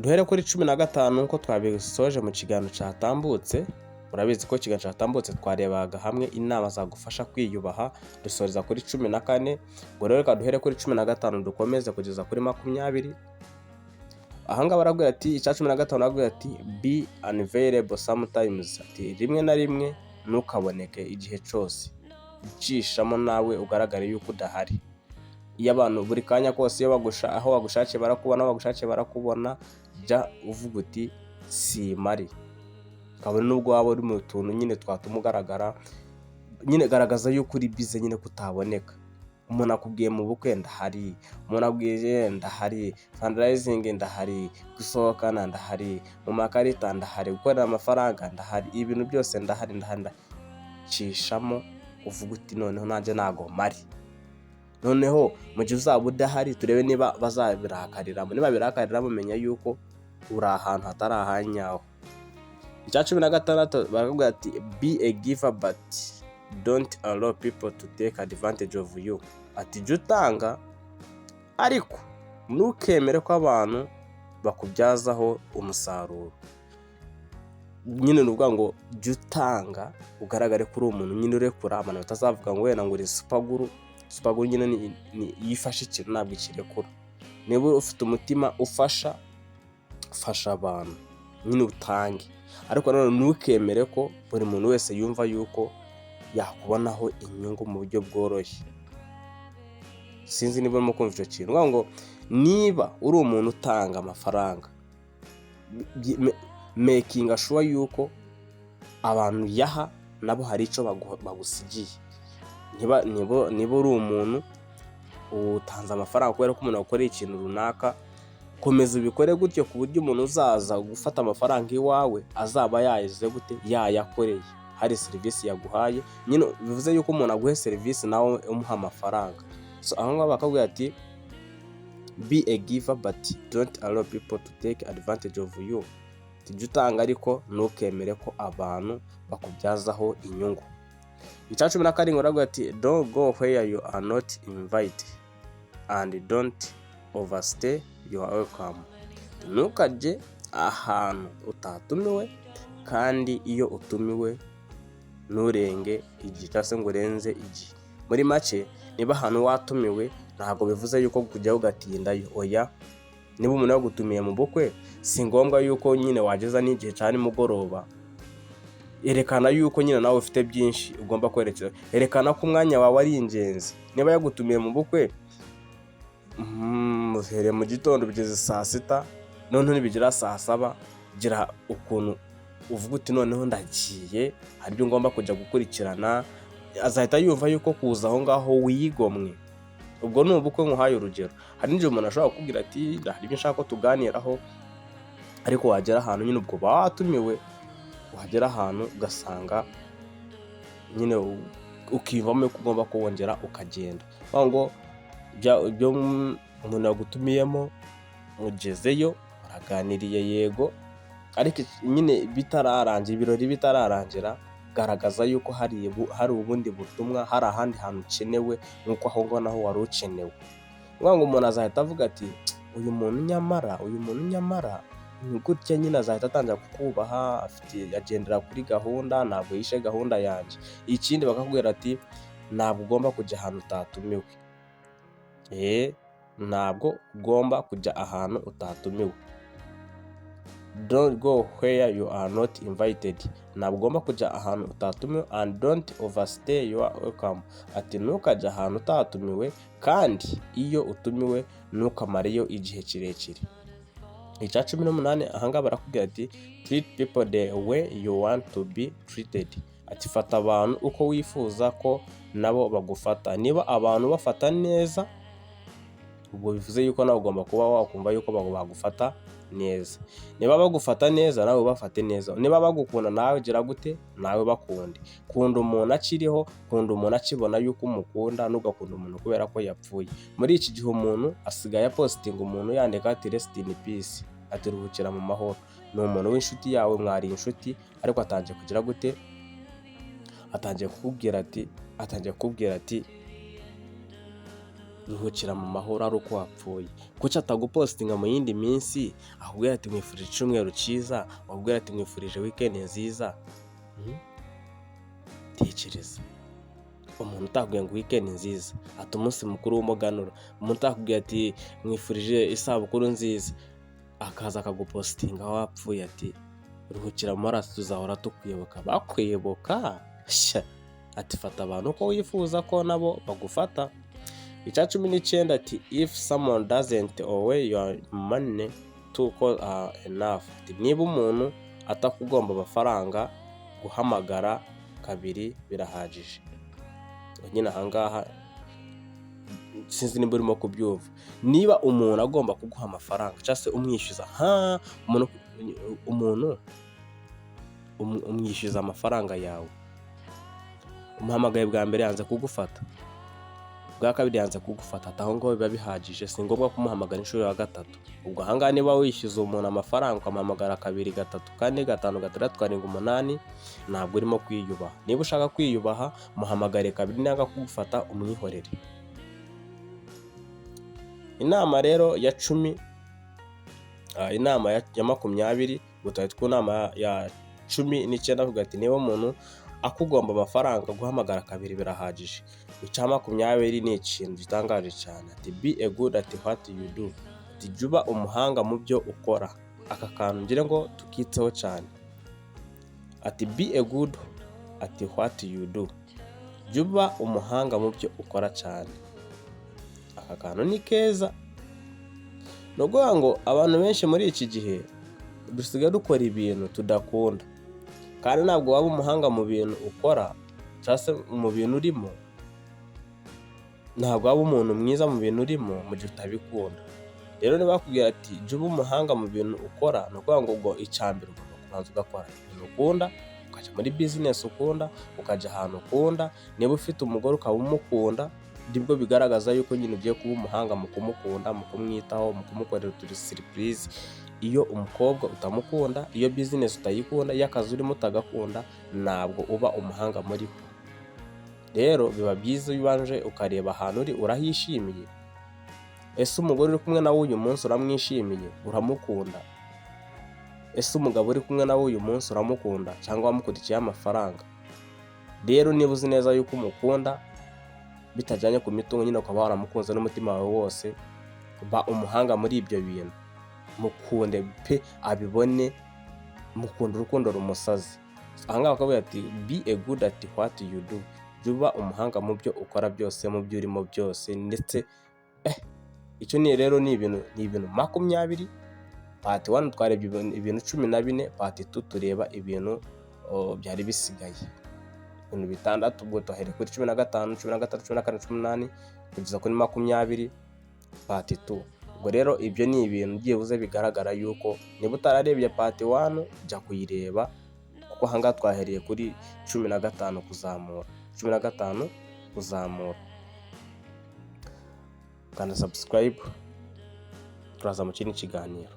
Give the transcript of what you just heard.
duhere kuri 15 nkuko twabisoje mu kiganiro cyatambutse. Murabizi ko ikiganiro cyatambutse twarebaga hamwe inama zagufasha kwiyubaha, dusoreza kuri 14. Ngo rero reka duhere kuri 15 dukomeze kugeza kuri 20. Ahanga barabwira ati icya 15 barabwira ati be unavailable sometimes, ati rimwe na rimwe ntukaboneke igihe cyose, icishamo nawe ugaragare yuko udahari. Iyo abantu buri kanya kose aho bagushakiye barakubona, jya uvuga uti simari. Kabone nubwo waba uri mu tuntu nyine twatuma ugaragara, nyine garagaza yuko uri bize nyine kutaboneka. Umuntu akubwiye mu bukwe ndahari, umuntu abwiye ndahari, fundraising ndahari, gusohokana ndahari, mu makarita ndahari, gukorera amafaranga ndahari, ibintu byose ndahari. Cishamo uvuga uti noneho nanjye nago mari. Noneho mu gihe uzaba udahari turebe niba bazabirakariramo. Niba birakariramo menya yuko uri ahantu hatari ahanyaho. Icya 16 baravuga ati be a giver but don't allow people to take advantage of you. Ati jya utanga ariko ntukemere ko abantu bakubyazaho umusaruro. Nyine nuvuga ngo jya utanga ugaragare kuri umuntu nyine urekura, abantu batazavuga ngo wenda ngo uri supaguru nyine ni yifashe ikintu ntabwo ikirekura. Niba ufite umutima ufasha abantu nyine utange, ariko nanone ntukemere ko buri muntu wese yumva yuko yakubonaho inyungu mu buryo bworoshye. Sinzi niba urimo kumva icyo kintu. Ngo niba uri umuntu utanga amafaranga, making sure yuko abantu yaha nabo hari icyo bagusigiye. Niba uri umuntu utanze amafaranga kubera ko umuntu akoreye ikintu runaka, komeza ubikore gutyo ku buryo umuntu uzaza gufata amafaranga iwawe azaba yayize gute, yayakoreye, hari serivisi yaguhaye. Nyine bivuze yuko umuntu aguhe serivisi nawe umuha amafaranga. So aho ngaho bakabwira ati be a giver but don't allow people to take advantage of you. Tujya utanga ariko ntukemere ko abantu bakubyazaho inyungu. Icya 17 baravuga ati don't go where you are not invited and don't overstay your welcome. Ntukajye ahantu utatumiwe, kandi iyo utumiwe nturenge igihe cyangwa se ngo urenze igihe. Muri make niba ahantu watumiwe ntabwo bivuze yuko kujyaho ugatindayo. Oya, niba umuntu yagutumiye mu bukwe si ngombwa yuko nyine wageza n'igihe cya nimugoroba. Erekana yuko nyine nawe ufite byinshi ugomba kwerekeza. Erekana ko umwanya wawe ari ingenzi. Niba yagutumiye mu bukwe uhere mu gitondo bigeze saa 6, noneho nibigira saa 7, gira ukuntu uvuga uti noneho ndagiye, hari ibyo ngomba kujya gukurikirana. Azahita yumva yuko kuza aho ngaho wiyigomwe. Ubwo ni ubukwe nkuhaye urugero. Hari n'ibyo umuntu ashobora kukubwira ati hari ibyo nshaka ko tuganiraho, ariko wagera ahantu nyine ubwo batumiwe, wagera ahantu ugasanga nyine ukivamo ko ugomba kuwongera ukagenda. Ngo ibyo umuntu yagutumiyemo ugezeyo uraganiriye yego, ariko nyine bitararangira, ibirori bitararangira, garagaza yuko hari ubundi butumwa, hari ahandi hantu ukenewe nk'uko aho ngaho naho wari ukenewe. Ngo umuntu azahita avuga ati uyu muntu nyamara gutya, nyine azahita atangira kukubaha, agendera kuri gahunda, ntabwo yishe gahunda yanjye. Ikindi bakakubwira ati ntabwo ugomba kujya ahantu utatumiwe. Ntabwo ugomba kujya ahantu utatumiwe. Don't go where you are not invited. Ntabwo ugomba kujya ahantu utatumiwe and don't overstay your welcome. Ati ntukajya ahantu utatumiwe, kandi iyo utumiwe ntukamareyo igihe kirekire. Icya 18 ahangaha barakubwira ati treat people the way you want to be treated. Ati fata abantu uko wifuza ko nabo bagufata. Niba abantu bafata neza, ubwo bivuze yuko nawe ugomba kuba wakumva yuko bagufata neza. Niba bagufata neza nawe bafate neza. Niba bagukunda nawe gira gute, nawe bakunde. Kunda umuntu akiriho, kunda umuntu akibona yuko umukunda, ntugakunda umuntu kubera ko yapfuye. Muri iki gihe umuntu asigaye posting umuntu yandika ati rest in peace, ati ruhukira mu mahoro. Ni umuntu w'inshuti yawe, mwari inshuti, ariko atangiye kugira gute, atangiye kukubwira ati ruhukira mu mahoro ari uko wapfuye. Kuki atagupostinga mu yindi minsi akubwira ati mwifurije icyumweru cyiza, akubwira ati mwifurije weekend nziza? Tekereza, umuntu utakubwiye ngo weekend nziza, ati umunsi mukuru w'umuganura, umuntu utakubwiye ati mwifurije isabukuru nziza, akaza akagupostinga wapfuye ati ruhukira mu mahoro, tuzahora tukwibuka. Bakwibuka ati fata abantu uko wifuza ko nabo bagufata. Icya 19 ati if someone doesn't owe your money to call enough, ati niba umuntu atakugomba amafaranga guhamagara kabiri birahagije. Nyine ahangaha sinzi nimba urimo kubyumva. Niba umuntu agomba kuguha amafaranga cyangwa se umwishyuza, umuntu umwishyuza amafaranga yawe, umuhamagaye bwa mbere yanze kugufata, bwa kabiri yanze kugufata, aho ngaho biba bihagije, si ngombwa kumuhamagara inshuro ya gatatu. Ubwo ahangaha niba wishyuza umuntu amafaranga ukamuhamagara kabiri, gatatu, kane, gatanu, gatandatu, karindwi, umunani, ntabwo urimo kwiyubaha. Niba ushaka kwiyubaha muhamagare kabiri, nanga kugufata umwihorere. Inama rero ya 10, inama ya 20, gutahita ku nama ya 19 avuga ati niba umuntu akugomba amafaranga guhamagara kabiri birahagije. Icya 20 ni ikintu gitangaje cyane, ati be a good at what you do, ati juba umuhanga mu byo ukora. Aka kantu ngire ngo tukitseho cyane, ati be a good at what you do, juba umuhanga mu byo ukora cyane. Aka kantu ni keza. Nuguha ngo abantu benshi muri iki gihe dusigaye dukora ibintu tudakunda, kandi ntabwo waba umuhanga mu bintu ukora cyangwa se mu bintu urimo, ntabwo waba umuntu mwiza mu bintu urimo mu gihe utabikunda. Rero niba bakubwira ati jya uba umuhanga mu bintu ukora, ni ukuvuga ngo ubwo icyambere ugomba kubanza ugakora ibintu ukunda, ukajya muri business ukunda, ukajya ahantu ukunda. Niba ufite umugore ukaba umukunda, nibwo bigaragaza yuko nyine ugiye kuba umuhanga mu kumukunda, mu kumwitaho, mu kumukorera utu surprise. Iyo umukobwa utamukunda, iyo business utayikunda, iyo akazi urimo utagakunda, ntabwo uba umuhanga muri byo. Rero biba byiza ubanje ukareba ahantu uri urahishimiye. Ese umugore uri kumwe nawe uyu munsi uramwishimiye, uramukunda? Ese umugabo uri kumwe nawe uyu munsi uramukunda cyangwa wamukurikiye amafaranga? Rero niba uzi neza yuko umukunda bitajyanye ku mitungo, nyine ukaba waramukunze n'umutima wawe wose, ba umuhanga muri ibyo bintu. Mukunde pe abibone, mukunda urukundo rumusazi. Ahangaha bakavuga ati be a good at what you do, juba umuhanga mu byo ukora byose, mu byo urimo byose. Ndetse icyo ni rero ni ibintu 20. Part 1 twarebye ibintu 14, part 2 tureba ibintu byari bisigaye, ibintu 6. Ubwo tuhereye kuri 15, 16, 14, 18 kugeza kuri 20, part 2. Ubwo rero ibyo ni ibintu byibuze bigaragara yuko niba utararebye part 1 jya kuyireba, kuko ahangaha twahereye kuri 15 kuzamura, 15 kuzamura. Kandi subscribe, turaza mu kindi kiganiro.